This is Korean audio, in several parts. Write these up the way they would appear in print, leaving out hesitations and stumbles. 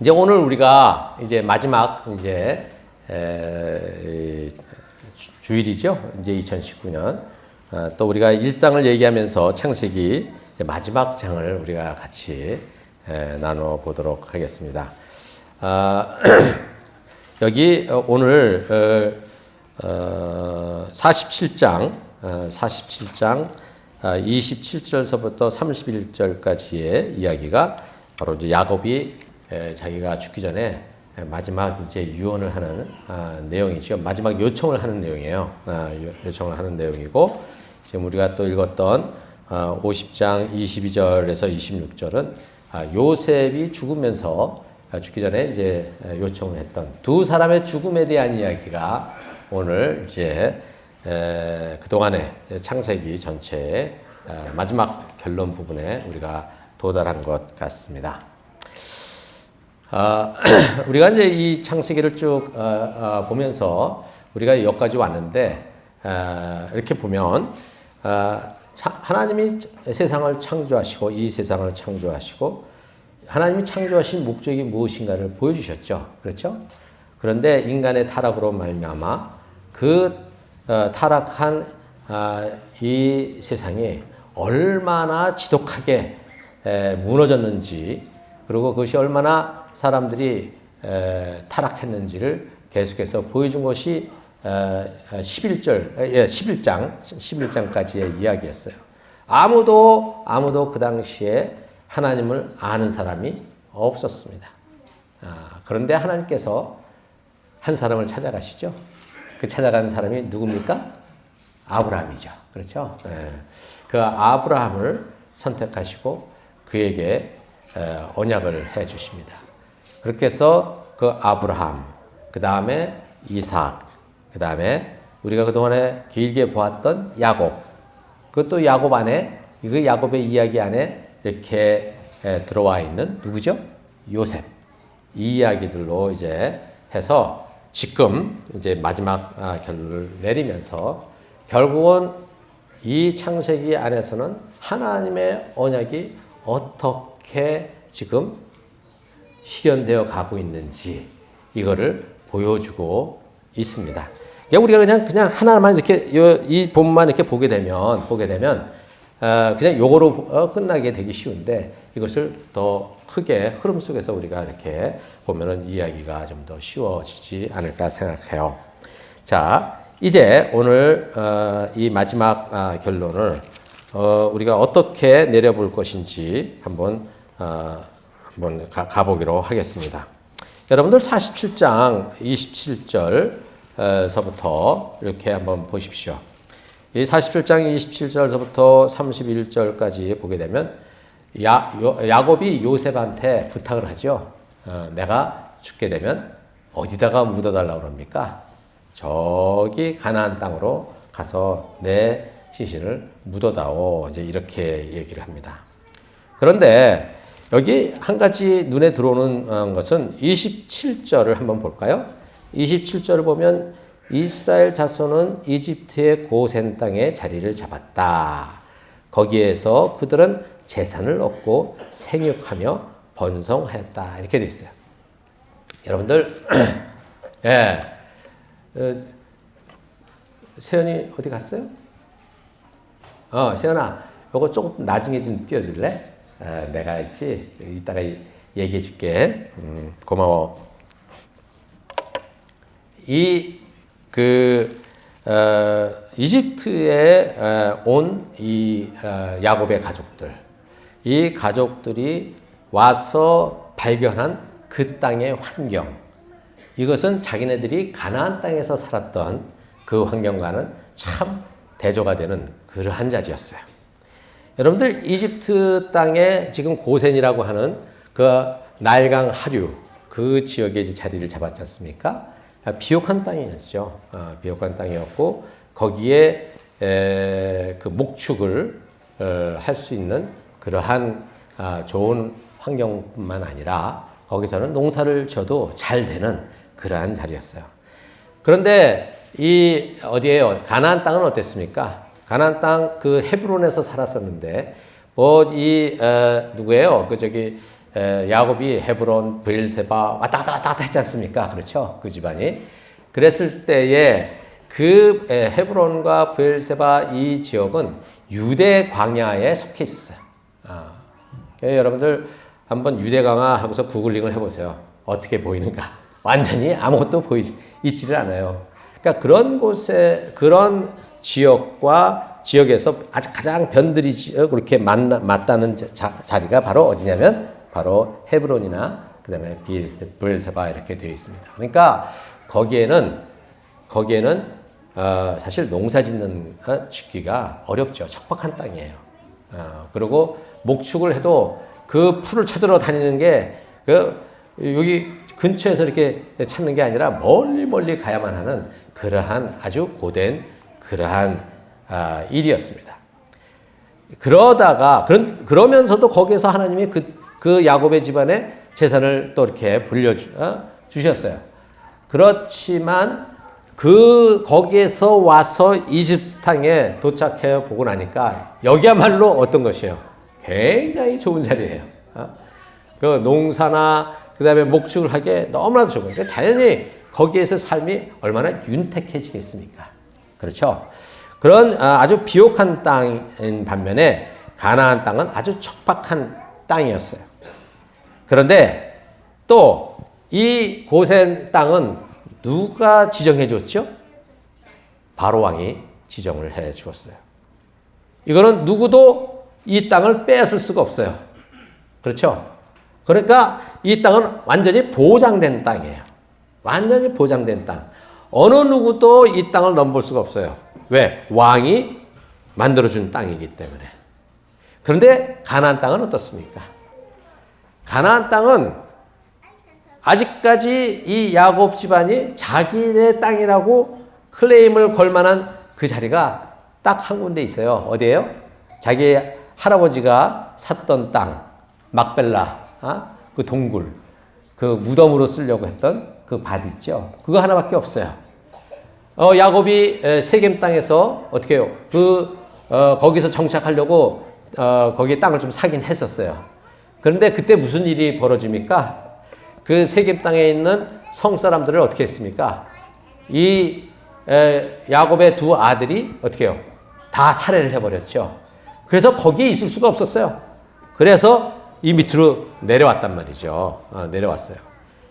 이제 오늘 우리가 이제 마지막 이제 주일이죠. 이제 2019년. 또 우리가 일상을 얘기하면서 창세기 이제 마지막 장을 우리가 같이 나눠 보도록 하겠습니다. 여기 오늘 47장 27절서부터 31절까지의 이야기가 바로 이제 야곱이 자기가 죽기 전에 마지막 이제 유언을 하는 내용이죠. 마지막 요청을 하는 내용이에요. 요청을 하는 내용이고, 지금 우리가 또 읽었던 50장 22절에서 26절은 요셉이 죽으면서 죽기 전에 이제 요청을 했던 두 사람의 죽음에 대한 이야기가 오늘 이제 그동안의 창세기 전체의 마지막 결론 부분에 우리가 도달한 것 같습니다. 우리가 이제 이 창세기를 쭉 보면서 우리가 여기까지 왔는데, 이렇게 보면 하나님이 세상을 창조하시고 이 세상을 창조하시고 하나님이 창조하신 목적이 무엇인가를 보여주셨죠. 그렇죠? 그런데 인간의 타락으로 말미암아 그 타락한 이 세상이 얼마나 지독하게 무너졌는지, 그리고 그것이 얼마나 사람들이 타락했는지를 계속해서 보여준 것이 11장까지의 이야기였어요. 아무도 그 당시에 하나님을 아는 사람이 없었습니다. 그런데 하나님께서 한 사람을 찾아가시죠. 그 찾아간 사람이 누굽니까? 아브라함이죠. 그렇죠? 그 아브라함을 선택하시고 그에게 언약을 해 주십니다. 그렇게 해서 그 아브라함, 그 다음에 이삭, 그 다음에 우리가 그동안에 길게 보았던 야곱, 그것도 야곱 안에, 그 야곱의 이야기 안에 이렇게 들어와 있는 누구죠? 요셉. 이 이야기들로 이제 해서 지금 이제 마지막 결론을 내리면서 결국은 이 창세기 안에서는 하나님의 언약이 어떻게 지금 실현되어 가고 있는지 이거를 보여주고 있습니다. 우리가 그냥 하나만 이렇게 이 본만 이렇게 보게 되면 그냥 요거로 끝나게 되기 쉬운데, 이것을 더 크게 흐름 속에서 우리가 이렇게 보면은 이야기가 좀 더 쉬워지지 않을까 생각해요. 자, 이제 오늘 이 마지막 결론을 우리가 어떻게 내려볼 것인지 한번 가보기로 하겠습니다. 여러분들 47장 27절서부터 이렇게 한번 보십시오. 이 47장 27절서부터 31절까지 보게 되면 야곱이 요셉한테 부탁을 하죠. 내가 죽게 되면 어디다가 묻어달라고 그럽니까? 저기 가나안 땅으로 가서 내 시신을 묻어다오. 이제 이렇게 얘기를 합니다. 그런데 여기 한 가지 눈에 들어오는 것은 27절을 한번 볼까요? 27절을 보면 이스라엘 자손은 이집트의 고센 땅에 자리를 잡았다. 거기에서 그들은 재산을 얻고 생육하며 번성하였다. 이렇게 돼 있어요. 여러분들, 세연이 어디 갔어요? 세연아, 요거 조금 나중에 좀 띄워줄래? 내가 있지. 이따가 얘기해 줄게. 고마워. 이집트에 온 이 야곱의 가족들, 이 가족들이 와서 발견한 그 땅의 환경, 이것은 자기네들이 가나안 땅에서 살았던 그 환경과는 참 대조가 되는 그러한 자리였어요. 여러분들, 이집트 땅에 지금 고센이라고 하는 그 나일강 하류, 그 지역에 이제 자리를 잡았지 않습니까? 비옥한 땅이었죠. 비옥한 땅이었고, 거기에 그 목축을 할 수 있는 그러한 좋은 환경뿐만 아니라 거기서는 농사를 지어도 잘 되는 그러한 자리였어요. 그런데 이 어디에요? 가나안 땅은 어땠습니까? 가나안 땅 그 헤브론에서 살았었는데, 누구예요? 야곱이 헤브론, 브엘세바 왔다 갔다 했지 않습니까? 그렇죠? 그 집안이. 그랬을 때에 그 헤브론과 브엘세바 이 지역은 유대 광야에 속해 있었어요. 여러분들 한번 유대 광야 하고서 구글링을 해보세요. 어떻게 보이는가? 완전히 아무것도 있지를 않아요. 그러니까 그런 곳에 그런 지역에서 아주 가장 변들이 그렇게 맞다는 자리가 바로 어디냐면 바로 헤브론이나 그다음에 브엘세바 이렇게 되어 있습니다. 그러니까 거기에는 사실 농사짓는 짓기가 어렵죠. 척박한 땅이에요. 그리고 목축을 해도 그 풀을 찾으러 다니는 게 여기 근처에서 이렇게 찾는 게 아니라 멀리 가야만 하는 그러한 아주 고된 그러한 일이었습니다. 그러면서도 거기에서 하나님이 그 야곱의 집안에 재산을 또 이렇게 주셨어요. 그렇지만 거기에서 와서 이집트 땅에 도착해 보고 나니까 여기야말로 어떤 것이에요? 굉장히 좋은 자리예요. 그 농사나 그다음에 목축을 하기에 너무나도 좋은 거예요. 그러니까 자연히 거기에서 삶이 얼마나 윤택해지겠습니까? 그렇죠? 그런 아주 비옥한 땅인 반면에 가나안 땅은 아주 척박한 땅이었어요. 그런데 또 이 고센 땅은 누가 지정해 줬죠? 바로 왕이 지정을 해 주었어요. 이거는 누구도 이 땅을 빼앗을 수가 없어요. 그렇죠? 그러니까 이 땅은 완전히 보장된 땅이에요. 완전히 보장된 땅. 어느 누구도 이 땅을 넘볼 수가 없어요. 왜? 왕이 만들어준 땅이기 때문에. 그런데 가나안 땅은 어떻습니까? 가나안 땅은 아직까지 이 야곱 집안이 자기네 땅이라고 클레임을 걸 만한 그 자리가 딱 한 군데 있어요. 어디예요? 자기 할아버지가 샀던 땅, 막벨라, 그 동굴, 그 무덤으로 쓰려고 했던 그 밭 있죠. 그거 하나밖에 없어요. 야곱이 세겜 땅에서 어떻게 해요? 거기서 정착하려고 거기 땅을 좀 사긴 했었어요. 그런데 그때 무슨 일이 벌어집니까? 그 세겜 땅에 있는 성 사람들을 어떻게 했습니까? 이 야곱의 두 아들이 어떻게 해요? 다 살해를 해버렸죠. 그래서 거기에 있을 수가 없었어요. 그래서 이 밑으로 내려왔단 말이죠. 내려왔어요.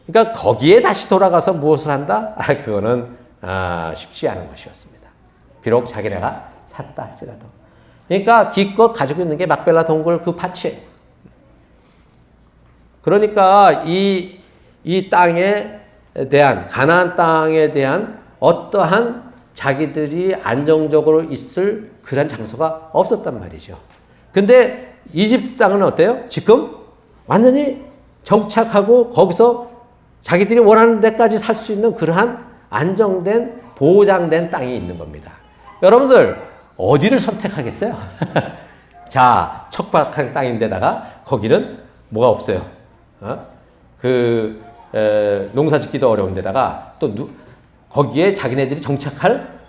그러니까 거기에 다시 돌아가서 무엇을 한다? 그거는 쉽지 않은 것이었습니다. 비록 자기네가 샀다 할지라도. 그러니까 기껏 가지고 있는 게 막벨라 동굴 그 밭이. 그러니까 이 땅에 대한 가나안 땅에 대한 어떠한 자기들이 안정적으로 있을 그런 장소가 없었단 말이죠. 근데 이집트 땅은 어때요? 지금 완전히 정착하고 거기서 자기들이 원하는 데까지 살 수 있는 그러한 안정된 보장된 땅이 있는 겁니다. 여러분들 어디를 선택하겠어요? 자, 척박한 땅인데다가 거기는 뭐가 없어요. 농사 짓기도 어려운 데다가 또 거기에 자기네들이 정착할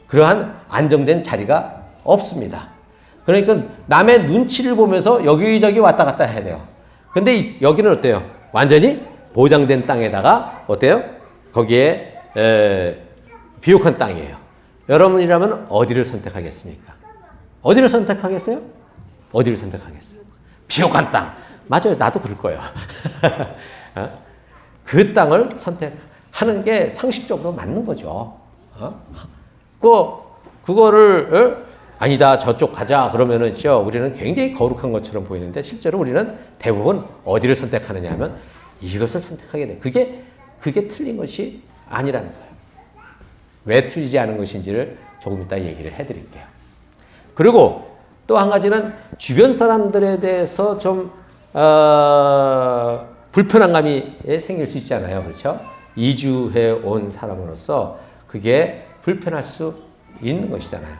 그러한 안정된 자리가 없습니다. 그러니까 남의 눈치를 보면서 여기저기 왔다 갔다 해야 돼요. 근데 여기는 어때요? 완전히 보장된 땅에다가 어때요? 거기에 비옥한 땅이에요. 여러분이라면 어디를 선택하겠습니까? 어디를 선택하겠어요? 어디를 선택하겠어요? 비옥한 땅. 맞아요. 나도 그럴 거예요. 그 땅을 선택하는 게 상식적으로 맞는 거죠. 그거를 아니다 저쪽 가자 그러면은 우리는 굉장히 거룩한 것처럼 보이는데 실제로 우리는 대부분 어디를 선택하느냐 하면 이것을 선택하게 돼. 그게 틀린 것이 아니라는 거예요. 왜 틀리지 않은 것인지를 조금 이따 얘기를 해드릴게요. 그리고 또 한 가지는 주변 사람들에 대해서 좀 불편한 감이 생길 수 있잖아요. 그렇죠? 이주해 온 사람으로서 그게 불편할 수 있는 것이잖아요.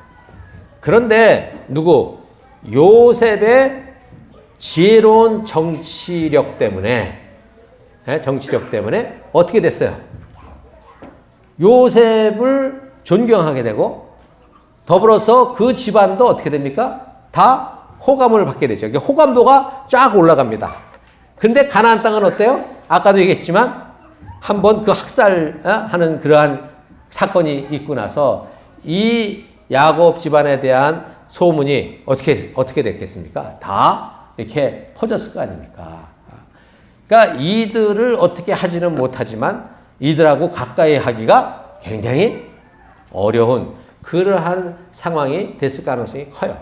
그런데 요셉의 지혜로운 정치력 때문에 어떻게 됐어요? 요셉을 존경하게 되고 더불어서 그 집안도 어떻게 됩니까? 다 호감을 받게 되죠. 호감도가 쫙 올라갑니다. 근데 가나안 땅은 어때요? 아까도 얘기했지만 한번 그 학살하는 그러한 사건이 있고 나서 이 야곱 집안에 대한 소문이 어떻게 됐겠습니까? 다 이렇게 퍼졌을 거 아닙니까? 그러니까 이들을 어떻게 하지는 못하지만 이들하고 가까이 하기가 굉장히 어려운 그러한 상황이 됐을 가능성이 커요.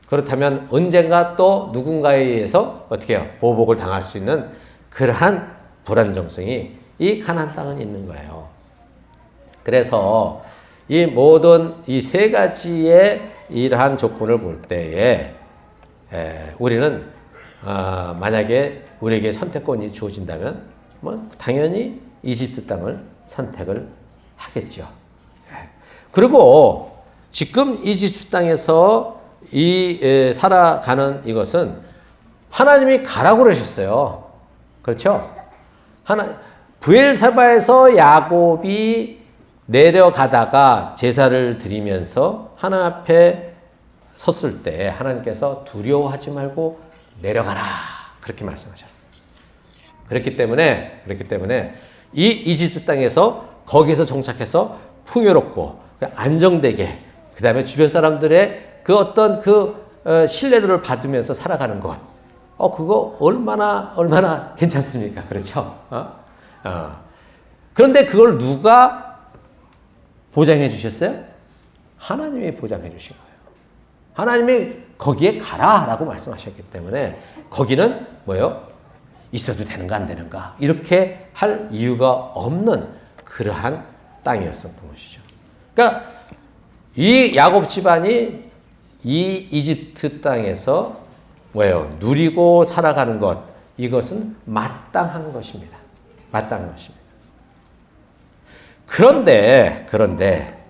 그렇다면 언젠가 또 누군가에 의해서 어떻게 해요? 보복을 당할 수 있는 그러한 불안정성이 이 가나안 땅은 있는 거예요. 그래서 이 모든 이 세 가지의 이러한 조건을 볼 때에 우리는 만약에 우리에게 선택권이 주어진다면 뭐 당연히 이집트 땅을 선택을 하겠죠. 그리고 지금 이집트 땅에서 살아가는 이것은 하나님이 가라고 그러셨어요. 그렇죠? 브엘사바에서 야곱이 내려가다가 제사를 드리면서 하나님 앞에 섰을 때 하나님께서 두려워하지 말고 내려가라 그렇게 말씀하셨어요. 그렇기 때문에 이 이집트 땅에서 거기서 정착해서 풍요롭고 안정되게 그 다음에 주변 사람들의 그 어떤 신뢰도를 받으면서 살아가는 것, 그거 얼마나 괜찮습니까? 그렇죠? 그런데 그걸 누가 보장해 주셨어요? 하나님이 보장해 주신 거예요. 하나님이 거기에 가라라고 말씀하셨기 때문에 거기는 뭐예요? 있어도 되는가 안 되는가 이렇게 할 이유가 없는 그러한 땅이었었던 것이죠. 그러니까 이 야곱 집안이 이 이집트 땅에서 뭐예요? 누리고 살아가는 것, 이것은 마땅한 것입니다. 마땅한 것입니다. 그런데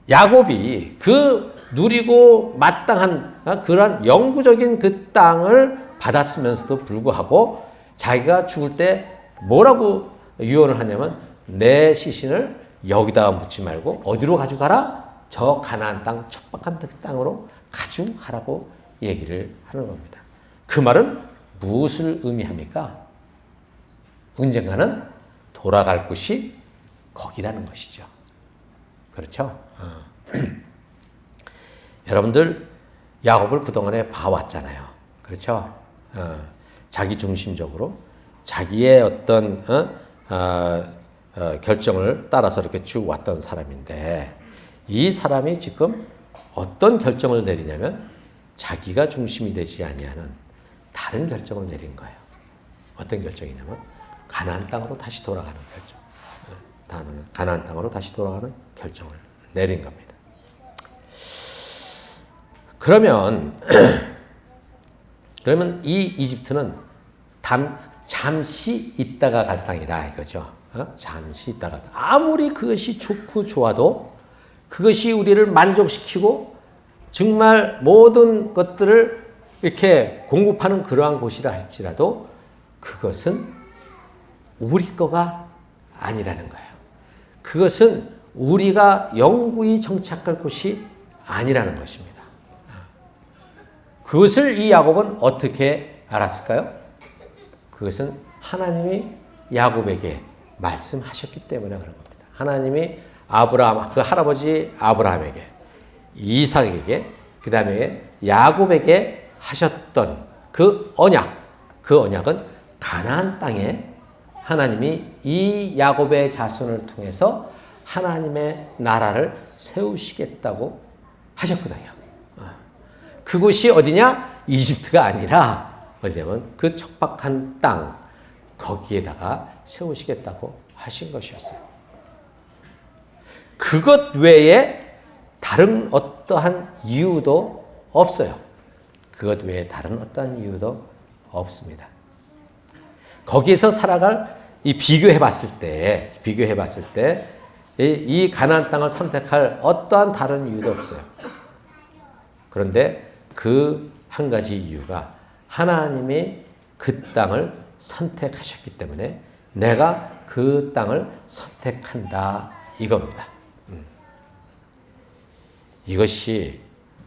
야곱이 그 누리고 마땅한 그러한 영구적인 그 땅을 받았으면서도 불구하고 자기가 죽을 때 뭐라고 유언을 하냐면 내 시신을 여기다가 묻지 말고 어디로 가져가라? 저 가나안 땅, 척박한 땅으로 가져가라고 얘기를 하는 겁니다. 그 말은 무엇을 의미합니까? 언젠가는 돌아갈 곳이 거기라는 것이죠. 그렇죠? 여러분들 야곱을 그동안에 봐왔잖아요. 그렇죠? 자기 중심적으로 자기의 어떤 결정을 따라서 이렇게 쭉 왔던 사람인데 이 사람이 지금 어떤 결정을 내리냐면 자기가 중심이 되지 아니하는 다른 결정을 내린 거예요. 어떤 결정이냐면 가나안 땅으로 다시 돌아가는 결정. 가나안 땅으로 다시 돌아가는 결정을 내린 겁니다. 그러면 이 이집트는 잠시 있다가 갈 땅이다 이거죠. 잠시 있다가 아무리 그것이 좋고 좋아도 그것이 우리를 만족시키고 정말 모든 것들을 이렇게 공급하는 그러한 곳이라 할지라도 그것은 우리 거가 아니라는 거예요. 그것은 우리가 영구히 정착할 곳이 아니라는 것입니다. 그것을 이 야곱은 어떻게 알았을까요? 그것은 하나님이 야곱에게 말씀하셨기 때문에 그런 겁니다. 하나님이 그 할아버지 아브라함에게, 이삭에게, 그 다음에 야곱에게 하셨던 그 언약은 가나안 땅에 하나님이 이 야곱의 자손을 통해서 하나님의 나라를 세우시겠다고 하셨거든요. 그곳이 어디냐? 이집트가 아니라 어디냐면 그 척박한 땅 거기에다가 세우시겠다고 하신 것이었어요. 그것 외에 다른 어떠한 이유도 없어요. 그것 외에 다른 어떠한 이유도 없습니다. 거기에서 살아갈 비교해 봤을 때 이 가나안 땅을 선택할 어떠한 다른 이유도 없어요. 그런데 그 한 가지 이유가 하나님이 그 땅을 선택하셨기 때문에 내가 그 땅을 선택한다 이겁니다. 이것이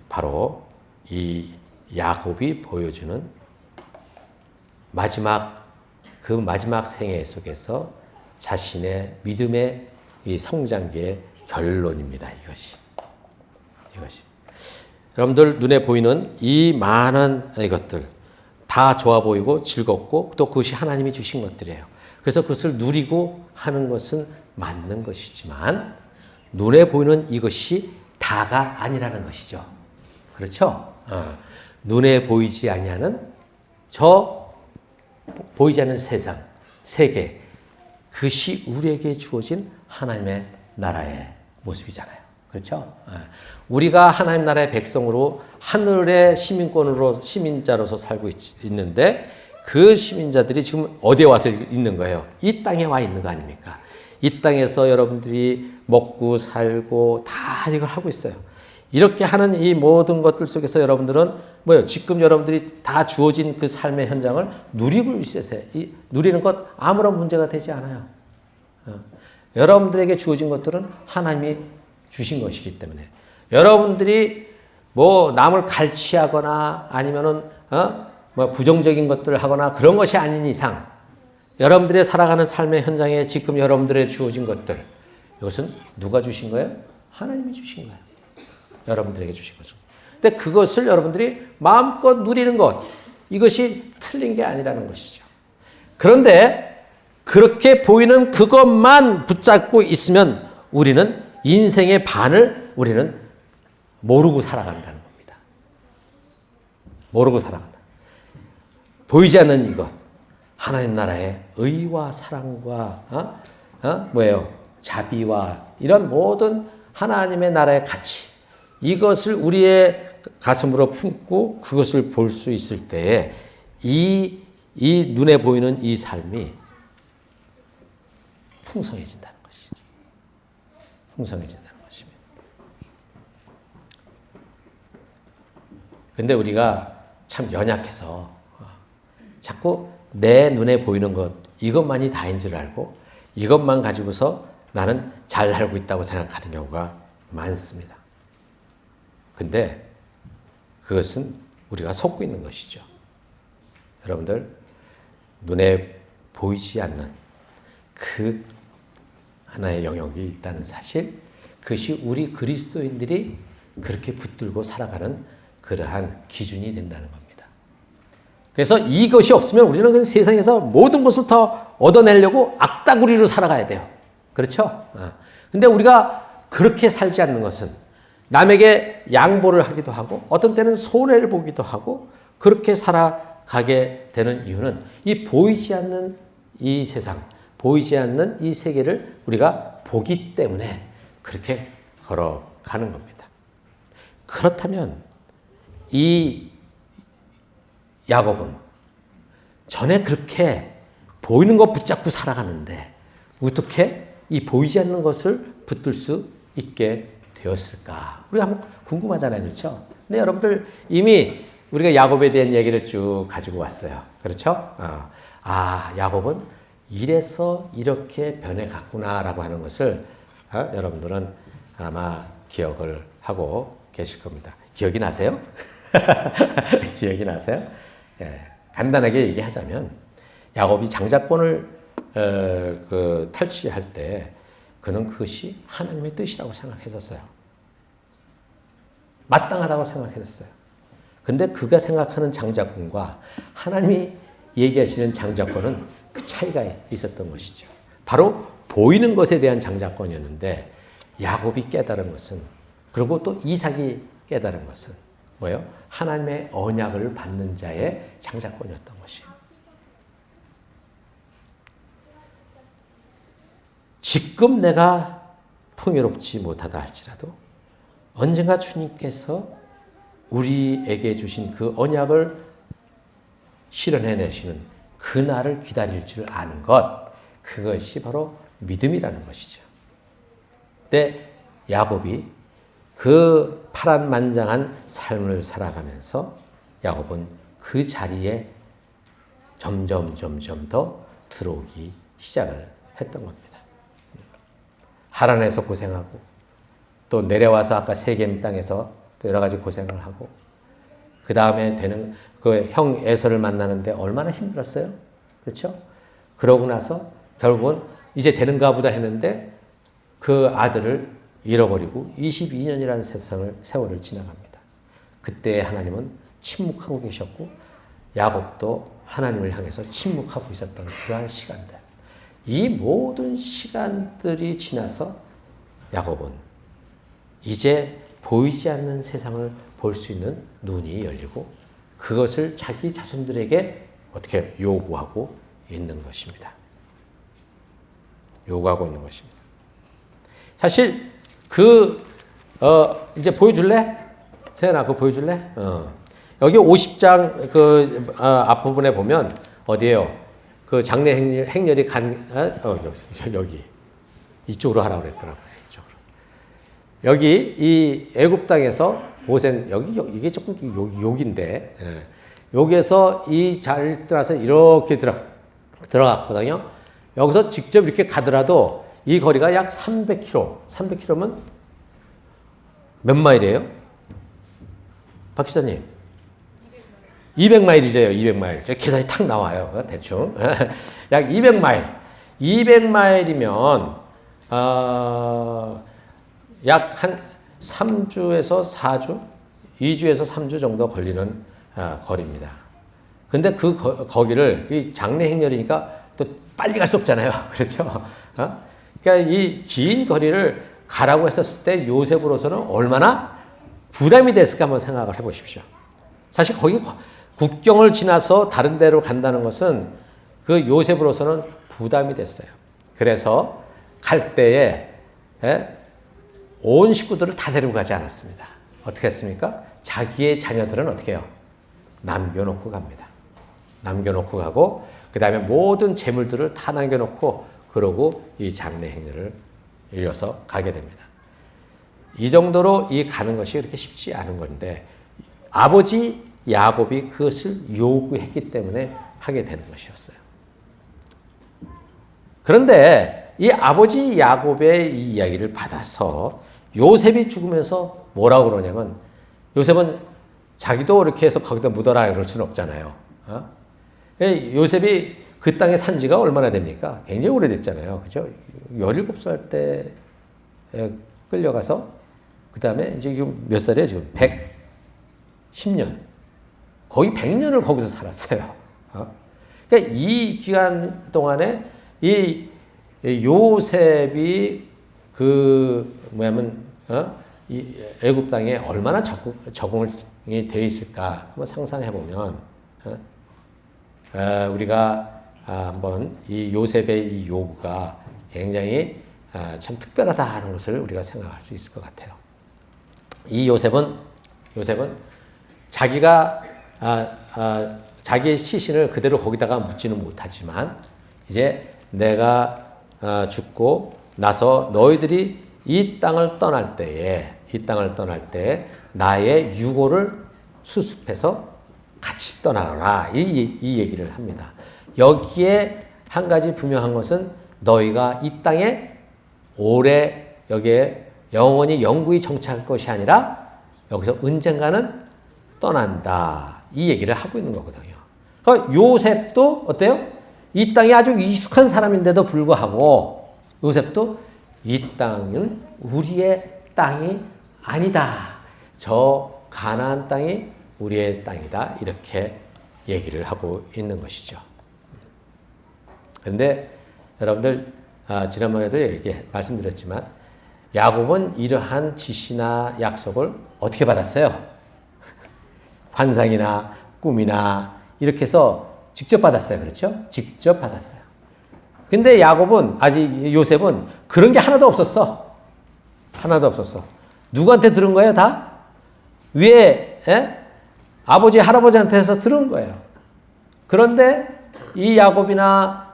바로 이 야곱이 보여주는 그 마지막 생애 속에서 자신의 믿음의 이 성장기의 결론입니다. 이것이. 여러분들 눈에 보이는 이 많은 이것들 다 좋아 보이고 즐겁고 또 그것이 하나님이 주신 것들이에요. 그래서 그것을 누리고 하는 것은 맞는 것이지만 눈에 보이는 이것이 다가 아니라는 것이죠. 그렇죠? 눈에 보이지 아니하는 보이지 않는 세상, 세계, 그것이 우리에게 주어진 하나님의 나라의 모습이잖아요. 그렇죠? 우리가 하나님 나라의 백성으로 하늘의 시민자로서 살고 있는데 그 시민자들이 지금 어디에 와서 있는 거예요? 이 땅에 와 있는 거 아닙니까? 이 땅에서 여러분들이 먹고 살고 다 이걸 하고 있어요. 이렇게 하는 이 모든 것들 속에서 여러분들은 지금 여러분들이 다 주어진 그 삶의 현장을 누리고 있으세요. 누리는 것 아무런 문제가 되지 않아요. 여러분들에게 주어진 것들은 하나님이 주신 것이기 때문에 여러분들이 남을 갈취하거나 아니면은 부정적인 것들을 하거나 그런 것이 아닌 이상 여러분들의 살아가는 삶의 현장에 지금 여러분들의 주어진 것들 이것은 누가 주신 거예요? 하나님이 주신 거예요. 여러분들에게 주신 것은. 근데 그것을 여러분들이 마음껏 누리는 것 이것이 틀린 게 아니라는 것이죠. 그런데 그렇게 보이는 그것만 붙잡고 있으면 우리는 인생의 반을 우리는 모르고 살아간다는 겁니다. 모르고 살아간다. 보이지 않는 이것, 하나님 나라의 의와 사랑과 자비와 이런 모든 하나님의 나라의 가치 이것을 우리의 가슴으로 품고 그것을 볼 수 있을 때에 이 눈에 보이는 이 삶이 풍성해진다는 것이죠. 풍성해진다는 것입니다. 근데 우리가 참 연약해서 자꾸 내 눈에 보이는 것 이것만이 다인 줄 알고 이것만 가지고서 나는 잘 살고 있다고 생각하는 경우가 많습니다. 근데 그것은 우리가 속고 있는 것이죠. 여러분들 눈에 보이지 않는 그 하나의 영역이 있다는 사실 그것이 우리 그리스도인들이 그렇게 붙들고 살아가는 그러한 기준이 된다는 겁니다. 그래서 이것이 없으면 우리는 그 세상에서 모든 것을 더 얻어내려고 악다구리로 살아가야 돼요. 그렇죠? 근데 우리가 그렇게 살지 않는 것은 남에게 양보를 하기도 하고 어떤 때는 손해를 보기도 하고 그렇게 살아가게 되는 이유는 이 보이지 않는 이 세상, 보이지 않는 이 세계를 우리가 보기 때문에 그렇게 걸어가는 겁니다. 그렇다면 이 야곱은 전에 그렇게 보이는 것 붙잡고 살아가는데 어떻게 이 보이지 않는 것을 붙들 수 있게 되었을까? 우리가 한번 궁금하잖아요. 그렇죠? 근데 여러분들 이미 우리가 야곱에 대한 얘기를 쭉 가지고 왔어요. 그렇죠? 야곱은 이래서 이렇게 변해갔구나라고 하는 것을 여러분들은 아마 기억을 하고 계실 겁니다. 기억이 나세요? 기억이 나세요? 예, 간단하게 얘기하자면 야곱이 장자권을 탈취할 때 그는 그것이 하나님의 뜻이라고 생각했었어요. 마땅하다고 생각했었어요. 근데 그가 생각하는 장자권과 하나님이 얘기하시는 장자권은 그 차이가 있었던 것이죠. 바로 보이는 것에 대한 장자권이었는데 야곱이 깨달은 것은 그리고 또 이삭이 깨달은 것은 뭐예요? 하나님의 언약을 받는 자의 장자권이었던 것이에요. 지금 내가 풍요롭지 못하다 할지라도 언젠가 주님께서 우리에게 주신 그 언약을 실현해내시는 그날을 기다릴 줄 아는 것, 그것이 바로 믿음이라는 것이죠. 근데 야곱이 그 파란만장한 삶을 살아가면서 야곱은 그 자리에 점점 더 들어오기 시작을 했던 겁니다. 하란에서 고생하고 또 내려와서 아까 세겜 땅에서 또 여러 가지 고생을 하고 그 다음에 되는 그 형 에서를 만나는데 얼마나 힘들었어요? 그렇죠? 그러고 나서 결국은 이제 되는가 보다 했는데 그 아들을 잃어버리고 22년이라는 세월을 지나갑니다. 그때 하나님은 침묵하고 계셨고 야곱도 하나님을 향해서 침묵하고 있었던 그러한 시간들. 이 모든 시간들이 지나서 야곱은 이제 보이지 않는 세상을 볼 수 있는 눈이 열리고 그것을 자기 자손들에게 어떻게 요구하고 있는 것입니다. 요구하고 있는 것입니다. 사실 이제 보여줄래? 세연아, 그거 보여줄래? 여기 50장 앞부분에 보면 어디에요? 그 장래 행렬이 여기 이쪽으로 하라고 그랬더라고요. 이쪽으로. 여기 이 애굽 땅에서 고센 이게 조금 여기인데 여기에서 이 잘 들어서 이렇게 들어갔거든요. 여기서 직접 이렇게 가더라도 이 거리가 약 300km. 300km면 몇 마일이에요? 박 기자님. 200마일이래요. 200마일. 저 계산이 탁 나와요. 대충. 약 200마일. 200마일이면 약 한 3주에서 4주? 2주에서 3주 정도 걸리는 거리입니다. 근데 거기를 이 장래 행렬이니까 또 빨리 갈 수 없잖아요. 그렇죠? 그러니까 이 긴 거리를 가라고 했었을 때 요셉으로서는 얼마나 부담이 됐을까 한번 생각을 해보십시오. 사실 거기 국경을 지나서 다른 데로 간다는 것은 그 요셉으로서는 부담이 됐어요. 그래서 갈 때에 온 식구들을 다 데리고 가지 않았습니다. 어떻게 했습니까? 자기의 자녀들은 어떻게 해요? 남겨놓고 갑니다. 남겨놓고 가고 그 다음에 모든 재물들을 다 남겨놓고 그러고 이 장래 행렬을 이어서 가게 됩니다. 이 정도로 이 가는 것이 그렇게 쉽지 않은 건데 아버지 야곱이 그것을 요구했기 때문에 하게 되는 것이었어요. 그런데 이 아버지 야곱의 이 이야기를 받아서 요셉이 죽으면서 뭐라고 그러냐면 요셉은 자기도 이렇게 해서 거기다 묻어라 그럴 수는 없잖아요. 요셉이 그 땅에 산 지가 얼마나 됩니까? 굉장히 오래됐잖아요. 그죠? 17살 때 끌려가서 그 다음에 이제 몇 살이에요? 지금 110년. 거의 100년을 거기서 살았어요. 그러니까 이 기간 동안에 이 요셉이 이 애굽 땅에 얼마나 적응이 되어 있을까 한번 상상해 보면 우리가 한번 이 요셉의 이 요구가 굉장히 참 특별하다는 것을 우리가 생각할 수 있을 것 같아요. 이 요셉은 자기가 자기의 시신을 그대로 거기다가 묻지는 못하지만 이제 내가 죽고 나서 너희들이 이 땅을 떠날 때에 나의 유고를 수습해서 같이 떠나라 이 얘기를 합니다. 여기에 한 가지 분명한 것은 너희가 이 땅에 오래 여기에 영원히 영구히 정착할 것이 아니라 여기서 언젠가는 떠난다 이 얘기를 하고 있는 거거든요. 그러니까 요셉도 어때요? 이 땅에 아주 익숙한 사람인데도 불구하고 요셉도 이 땅은 우리의 땅이 아니다. 저 가나안 땅이 우리의 땅이다. 이렇게 얘기를 하고 있는 것이죠. 그런데 여러분들 지난번에도 말씀드렸지만 야곱은 이러한 지시나 약속을 어떻게 받았어요? 환상이나 꿈이나 이렇게 해서 직접 받았어요. 그렇죠? 직접 받았어요. 근데 요셉은 그런 게 하나도 없었어. 하나도 없었어. 누구한테 들은 거예요, 다? 위에, 아버지, 할아버지한테서 들은 거예요. 그런데 이 야곱이나,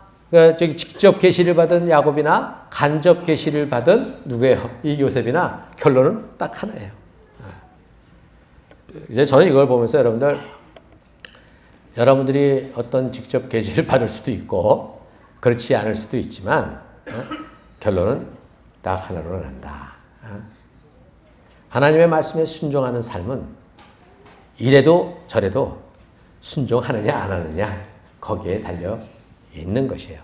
직접 계시를 받은 야곱이나 간접 계시를 받은 누구예요? 이 요셉이나 결론은 딱 하나예요. 이제 저는 이걸 보면서 여러분들이 어떤 직접 계시를 받을 수도 있고, 그렇지 않을 수도 있지만, 결론은 딱 하나로 난다. 하나님의 말씀에 순종하는 삶은 이래도 저래도 순종하느냐 안 하느냐 거기에 달려 있는 것이에요.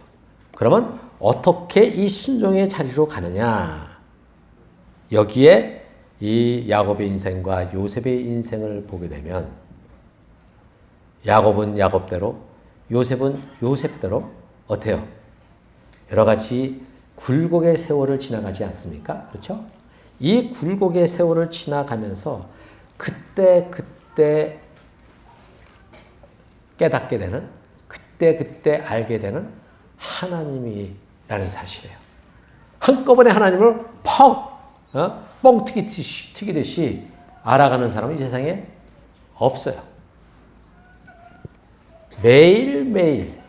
그러면 어떻게 이 순종의 자리로 가느냐? 여기에 이 야곱의 인생과 요셉의 인생을 보게 되면 야곱은 야곱대로 요셉은 요셉대로 어때요? 여러 가지 굴곡의 세월을 지나가지 않습니까? 그렇죠? 이 굴곡의 세월을 지나가면서 그때 깨닫게 되는 그때 알게 되는 하나님이라는 사실이에요. 한꺼번에 하나님을 뻥 튀기듯이 알아가는 사람은 이 세상에 없어요. 매일매일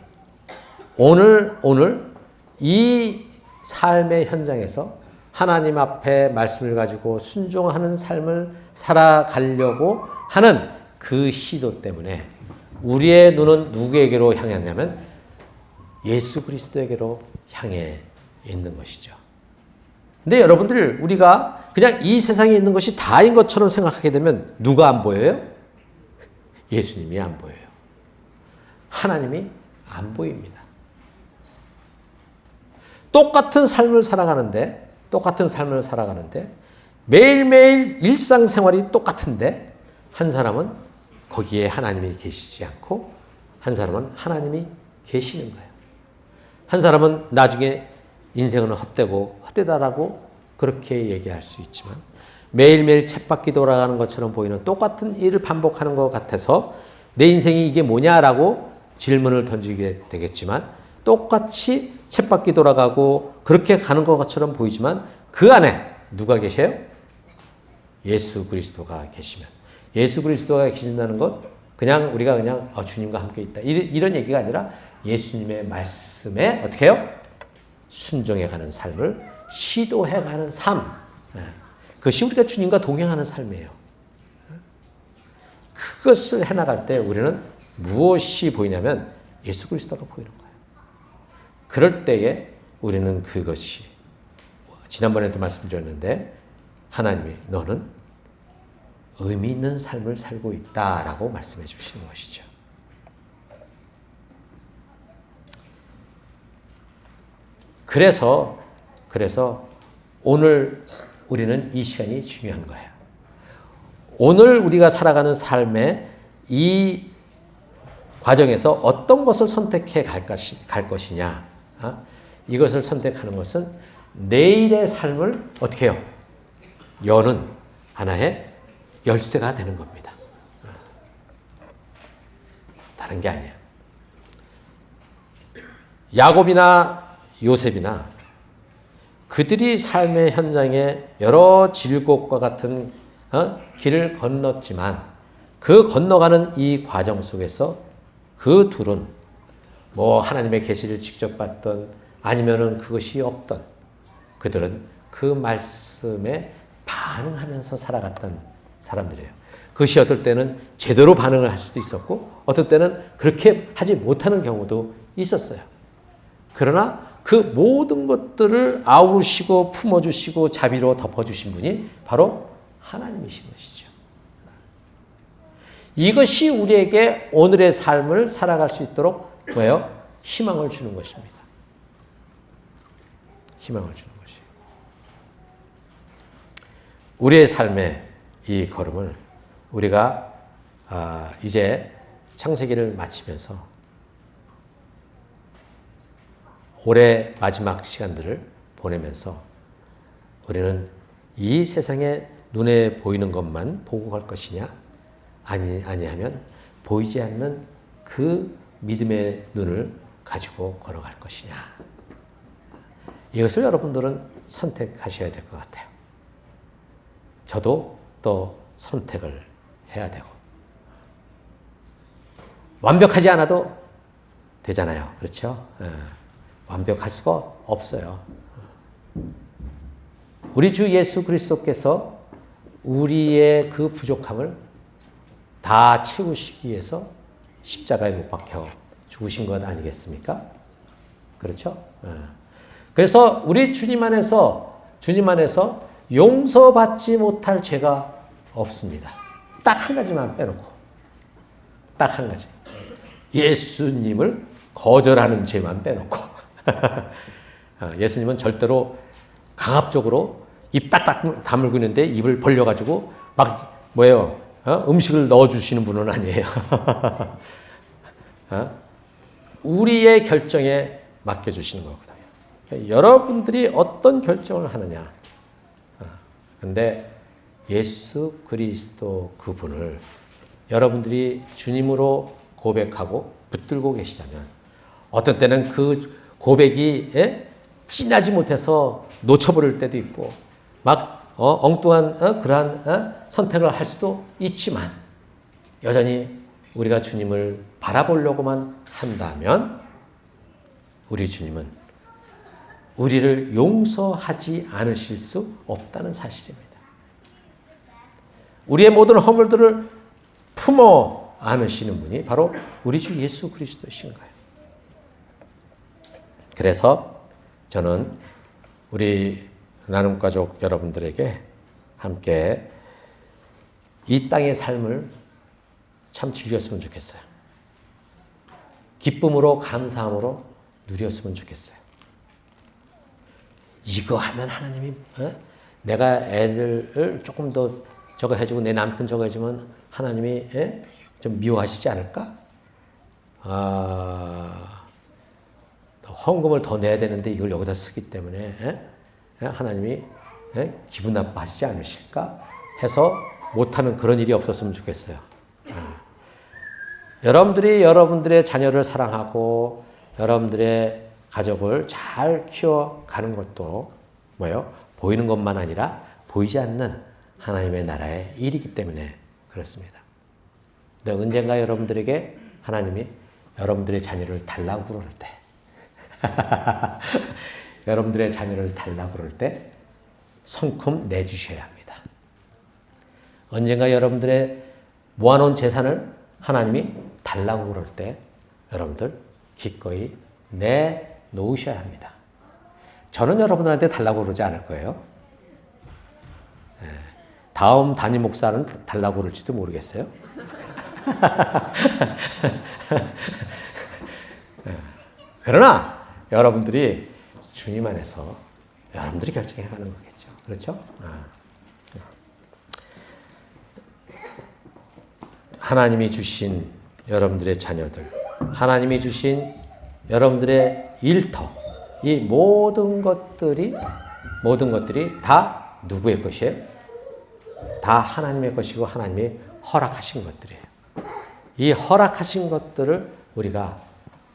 오늘 이 삶의 현장에서 하나님 앞에 말씀을 가지고 순종하는 삶을 살아가려고 하는 그 시도 때문에 우리의 눈은 누구에게로 향했냐면 예수 그리스도에게로 향해 있는 것이죠. 근데 여러분들 우리가 그냥 이 세상에 있는 것이 다인 것처럼 생각하게 되면 누가 안 보여요? 예수님이 안 보여요. 하나님이 안 보입니다. 똑같은 삶을 살아가는데 매일매일 일상생활이 똑같은데 한 사람은 거기에 하나님이 계시지 않고 한 사람은 하나님이 계시는 거예요. 한 사람은 나중에 인생은 헛되다라고 그렇게 얘기할 수 있지만 매일매일 쳇바퀴 돌아가는 것처럼 보이는 똑같은 일을 반복하는 것 같아서 내 인생이 이게 뭐냐라고 질문을 던지게 되겠지만 똑같이 쳇바퀴 돌아가고 그렇게 가는 것처럼 보이지만 그 안에 누가 계셔요? 예수 그리스도가 계시면 예수 그리스도가 계신다는 것 그냥 우리가 그냥 주님과 함께 있다 이런 얘기가 아니라 예수님의 말씀에 어떻게 해요? 순종해가는 삶을 시도해가는 삶 그것이 우리가 주님과 동행하는 삶이에요. 그것을 해나갈 때 우리는 무엇이 보이냐면 예수 그리스도가 보이는 거예요. 그럴 때에 우리는 그것이 지난번에도 말씀드렸는데 하나님이 너는 의미 있는 삶을 살고 있다라고 말씀해 주시는 것이죠. 그래서 오늘 우리는 이 시간이 중요한 거예요. 오늘 우리가 살아가는 삶의 이 과정에서 어떤 것을 선택해 갈 것이냐. 이것을 선택하는 것은 내일의 삶을 어떻게 해요? 여는 하나의 열쇠가 되는 겁니다. 다른 게 아니에요. 야곱이나 요셉이나 그들이 삶의 현장에 여러 질곡과 같은 길을 건넜지만 그 건너가는 이 과정 속에서 그 둘은 뭐 하나님의 계시를 직접 봤던 아니면은 그것이 없던 그들은 그 말씀에 반응하면서 살아갔던 사람들이에요. 그것이 어떨 때는 제대로 반응을 할 수도 있었고 어떨 때는 그렇게 하지 못하는 경우도 있었어요. 그러나 그 모든 것들을 아우르시고 품어주시고 자비로 덮어주신 분이 바로 하나님이신 것이죠. 이것이 우리에게 오늘의 삶을 살아갈 수 있도록 뭐예요? 희망을 주는 것입니다. 희망을 주는 것이에요. 우리의 삶의 이 걸음을 우리가 이제 창세기를 마치면서 올해 마지막 시간들을 보내면서 우리는 이 세상에 눈에 보이는 것만 보고 갈 것이냐? 아니하면 보이지 않는 그 믿음의 눈을 가지고 걸어갈 것이냐? 이것을 여러분들은 선택하셔야 될 것 같아요. 저도 또 선택을 해야 되고 완벽하지 않아도 되잖아요. 그렇죠? 완벽할 수가 없어요. 우리 주 예수 그리스도께서 우리의 그 부족함을 다 채우시기 위해서 십자가에 못 박혀 죽으신 것 아니겠습니까? 그렇죠? 그래서 우리 주님 안에서 용서받지 못할 죄가 없습니다. 딱 한 가지만 빼놓고. 딱 한 가지. 예수님을 거절하는 죄만 빼놓고. 예수님은 절대로 강압적으로 입 딱딱 다물고 있는데 입을 벌려가지고 막 뭐예요? 음식을 넣어주시는 분은 아니에요. 우리의 결정에 맡겨주시는 거거든요. 여러분들이 어떤 결정을 하느냐. 근데 예수 그리스도 그분을 여러분들이 주님으로 고백하고 붙들고 계시다면 어떤 때는 그 고백이 진하지 못해서 놓쳐버릴 때도 있고 막 엉뚱한 그러한 선택을 할 수도 있지만 여전히 우리가 주님을 바라보려고만 한다면 우리 주님은 우리를 용서하지 않으실 수 없다는 사실입니다. 우리의 모든 허물들을 품어 안으시는 분이 바로 우리 주 예수 그리스도이신 거예요. 그래서 저는 우리 나눔가족 여러분들에게 함께 이 땅의 삶을 참 즐겼으면 좋겠어요. 기쁨으로 감사함으로 누렸으면 좋겠어요. 이거 하면 하나님이 내가 애들을 조금 더 저거 해주고 내 남편 저거 해주면 하나님이 좀 미워하시지 않을까? 헌금을 더 내야 되는데 이걸 여기다 쓰기 때문에 하나님이 기분 나빠하시지 않으실까? 해서 못하는 그런 일이 없었으면 좋겠어요. 여러분들이 여러분들의 자녀를 사랑하고 여러분들의 가족을 잘 키워가는 것도 뭐예요? 보이는 것만 아니라 보이지 않는 하나님의 나라의 일이기 때문에 그렇습니다. 근데 언젠가 여러분들에게 하나님이 여러분들의 자녀를 달라고 그럴 때 여러분들의 자녀를 달라고 그럴 때 성큼 내주셔야 합니다. 언젠가 여러분들의 모아놓은 재산을 하나님이 달라고 그럴 때 여러분들 기꺼이 내놓으셔야 합니다. 저는 여러분들한테 달라고 그러지 않을 거예요. 다음 담임 목사는 달라고 그럴지도 모르겠어요. 그러나 여러분들이 주님 안에서 여러분들이 결정해 가는 거겠죠. 그렇죠? 하나님이 주신 여러분들의 자녀들, 하나님이 주신 여러분들의 일터, 이 모든 것들이 다 누구의 것이에요? 다 하나님의 것이고 하나님이 허락하신 것들이에요. 이 허락하신 것들을 우리가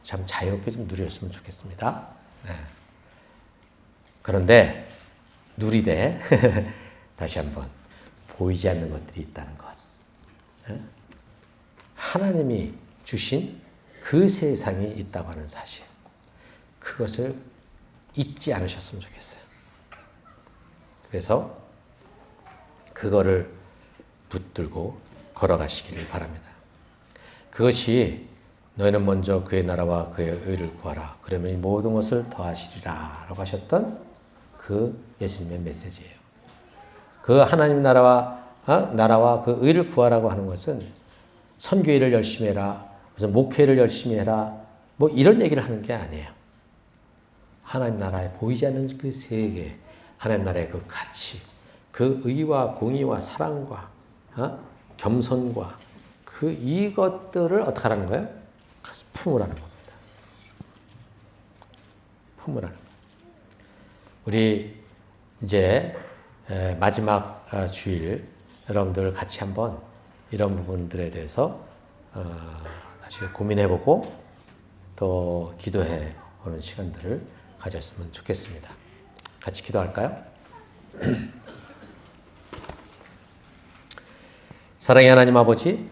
참 자유롭게 좀 누렸으면 좋겠습니다. 그런데 누리되 다시 한번 보이지 않는 것들이 있다는 것. 하나님이 주신 그 세상이 있다고 하는 사실. 그것을 잊지 않으셨으면 좋겠어요. 그래서 그거를 붙들고 걸어가시기를 바랍니다. 그것이 너희는 먼저 그의 나라와 그의 의를 구하라. 그러면 이 모든 것을 더하시리라 라고 하셨던 그 예수님의 메시지예요. 그 하나님 나라와 그 의를 구하라고 하는 것은 선교일을 열심히 해라. 무슨 목회를 열심히 해라. 뭐 이런 얘기를 하는 게 아니에요. 하나님 나라에 보이지 않는 그 세계, 하나님 나라의 그 가치, 그 의와 공의와 사랑과 겸손과 그 이것들을 어떻게 하라는 거예요? 품으라는 겁니다. 품으라는 거예요. 우리 이제 마지막 주일 여러분들 같이 한번 이런 부분들에 대해서 다시 고민해보고 또 기도해 보는 시간들을 가졌으면 좋겠습니다. 같이 기도할까요? 사랑의 하나님 아버지,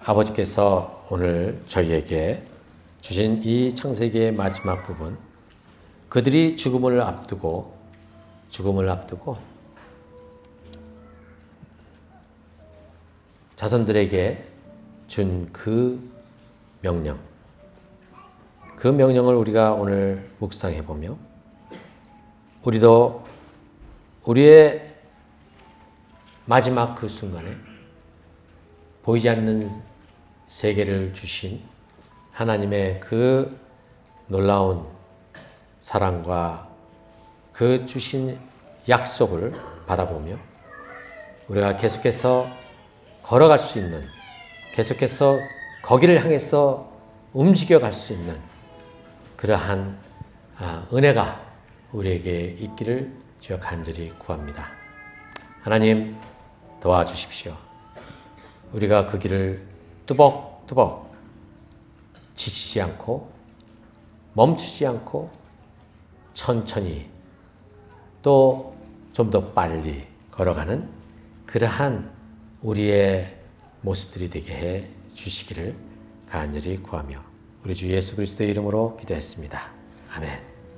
아버지께서 오늘 저희에게 주신 이 창세기의 마지막 부분, 그들이 죽음을 앞두고 자손들에게 준 그 명령, 그 명령을 우리가 오늘 묵상해 보며 우리도 우리의 마지막 그 순간에 보이지 않는 세계를 주신 하나님의 그 놀라운 사랑과 그 주신 약속을 바라보며 우리가 계속해서 걸어갈 수 있는, 계속해서 거기를 향해서 움직여갈 수 있는 그러한 은혜가 우리에게 있기를 주여 간절히 구합니다. 하나님 도와주십시오. 우리가 그 길을 뚜벅뚜벅 지치지 않고 멈추지 않고 천천히 또 좀 더 빨리 걸어가는 그러한 우리의 모습들이 되게 해 주시기를 간절히 구하며 우리 주 예수 그리스도의 이름으로 기도했습니다. 아멘.